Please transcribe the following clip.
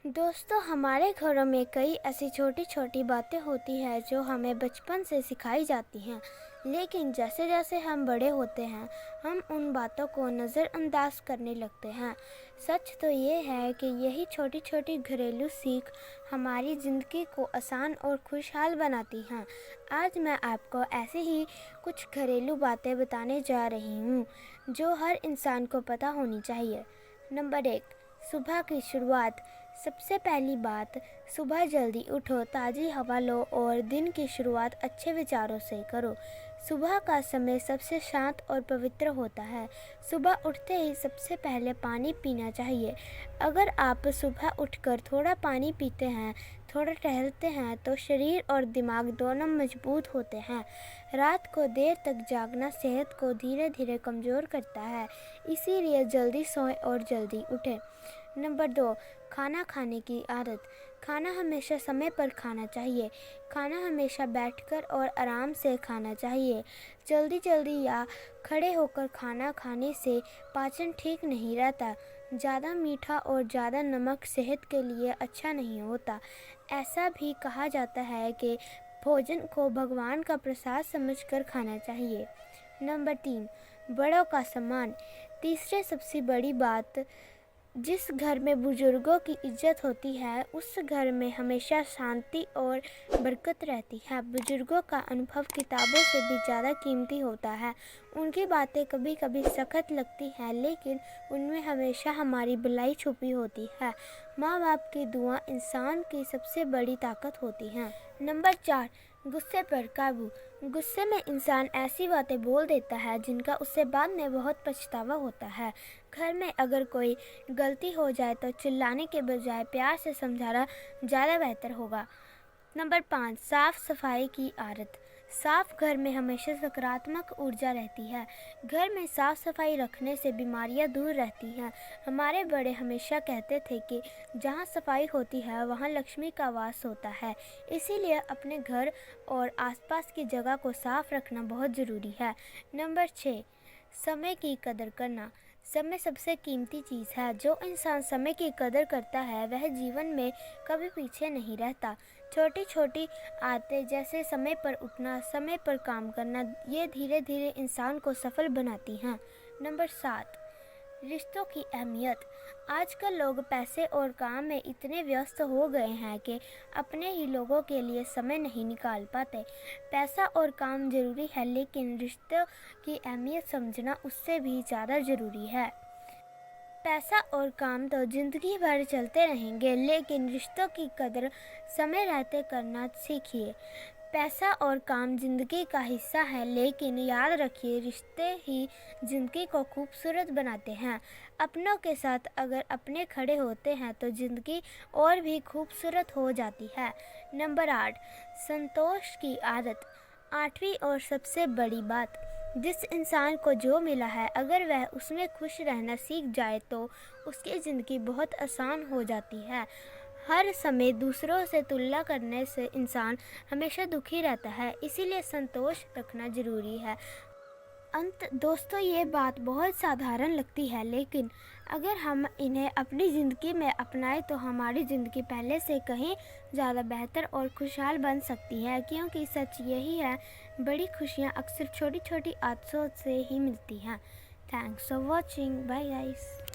दोस्तों, हमारे घरों में कई ऐसी छोटी छोटी बातें होती हैं जो हमें बचपन से सिखाई जाती हैं, लेकिन जैसे जैसे हम बड़े होते हैं हम उन बातों को नज़रअंदाज करने लगते हैं। सच तो ये है कि यही छोटी छोटी घरेलू सीख हमारी ज़िंदगी को आसान और खुशहाल बनाती हैं। आज मैं आपको ऐसे ही कुछ घरेलू बातें बताने जा रही हूँ जो हर इंसान को पता होनी चाहिए। नंबर 1, सुबह की शुरुआत। सबसे पहली बात, सुबह जल्दी उठो, ताज़ी हवा लो और दिन की शुरुआत अच्छे विचारों से करो। सुबह का समय सबसे शांत और पवित्र होता है। सुबह उठते ही सबसे पहले पानी पीना चाहिए। अगर आप सुबह उठकर थोड़ा पानी पीते हैं, थोड़ा टहलते हैं तो शरीर और दिमाग दोनों मजबूत होते हैं। रात को देर तक जागना सेहत को धीरे धीरे कमज़ोर करता है, इसीलिए जल्दी सोएं और जल्दी उठें। नंबर 2, खाना खाने की आदत। खाना हमेशा समय पर खाना चाहिए। खाना हमेशा बैठकर और आराम से खाना चाहिए। जल्दी जल्दी या खड़े होकर खाना खाने से पाचन ठीक नहीं रहता। ज़्यादा मीठा और ज़्यादा नमक सेहत के लिए अच्छा नहीं होता। ऐसा भी कहा जाता है कि भोजन को भगवान का प्रसाद समझकर खाना चाहिए। नंबर 3, बड़ों का सम्मान। तीसरे सबसे बड़ी बात, जिस घर में बुजुर्गों की इज्जत होती है उस घर में हमेशा शांति और बरकत रहती है। बुजुर्गों का अनुभव किताबों से भी ज़्यादा कीमती होता है। उनकी बातें कभी कभी सख्त लगती हैं, लेकिन उनमें हमेशा हमारी भलाई छुपी होती है। माँ बाप की दुआ इंसान की सबसे बड़ी ताकत होती है। नंबर 4, गुस्से पर काबू। गुस्से में इंसान ऐसी बातें बोल देता है जिनका उससे बाद में बहुत पछतावा होता है। घर में अगर कोई गलती हो जाए तो चिल्लाने के बजाय प्यार से समझाना ज़्यादा बेहतर होगा। नंबर 5, साफ सफाई की आदत। साफ घर में हमेशा सकारात्मक ऊर्जा रहती है। घर में साफ सफाई रखने से बीमारियां दूर रहती हैं। हमारे बड़े हमेशा कहते थे कि जहाँ सफाई होती है वहाँ लक्ष्मी का वास होता है। इसीलिए अपने घर और आसपास की जगह को साफ रखना बहुत ज़रूरी है। नंबर 6, समय की कदर करना। समय सबसे कीमती चीज़ है। जो इंसान समय की कदर करता है वह जीवन में कभी पीछे नहीं रहता। छोटी छोटी आदतें जैसे समय पर उठना, समय पर काम करना, ये धीरे धीरे इंसान को सफल बनाती हैं। नंबर 7, रिश्तों की अहमियत। आजकल लोग पैसे और काम में इतने व्यस्त हो गए हैं कि अपने ही लोगों के लिए समय नहीं निकाल पाते। पैसा और काम ज़रूरी है, लेकिन रिश्तों की अहमियत समझना उससे भी ज़्यादा ज़रूरी है। पैसा और काम तो ज़िंदगी भर चलते रहेंगे, लेकिन रिश्तों की कदर समय रहते करना सीखिए। पैसा और काम ज़िंदगी का हिस्सा है, लेकिन याद रखिए रिश्ते ही ज़िंदगी को खूबसूरत बनाते हैं। अपनों के साथ अगर अपने खड़े होते हैं तो ज़िंदगी और भी खूबसूरत हो जाती है। नंबर 8, संतोष की आदत। 8वीं और सबसे बड़ी बात, जिस इंसान को जो मिला है अगर वह उसमें खुश रहना सीख जाए तो उसकी ज़िंदगी बहुत आसान हो जाती है। हर समय दूसरों से तुलना करने से इंसान हमेशा दुखी रहता है, इसीलिए संतोष रखना ज़रूरी है। दोस्तों, ये बात बहुत साधारण लगती है, लेकिन अगर हम इन्हें अपनी ज़िंदगी में अपनाएं तो हमारी ज़िंदगी पहले से कहीं ज़्यादा बेहतर और खुशहाल बन सकती है, क्योंकि सच यही है, बड़ी खुशियाँ अक्सर छोटी छोटी आदतों से ही मिलती हैं। Thanks for watching. Bye guys.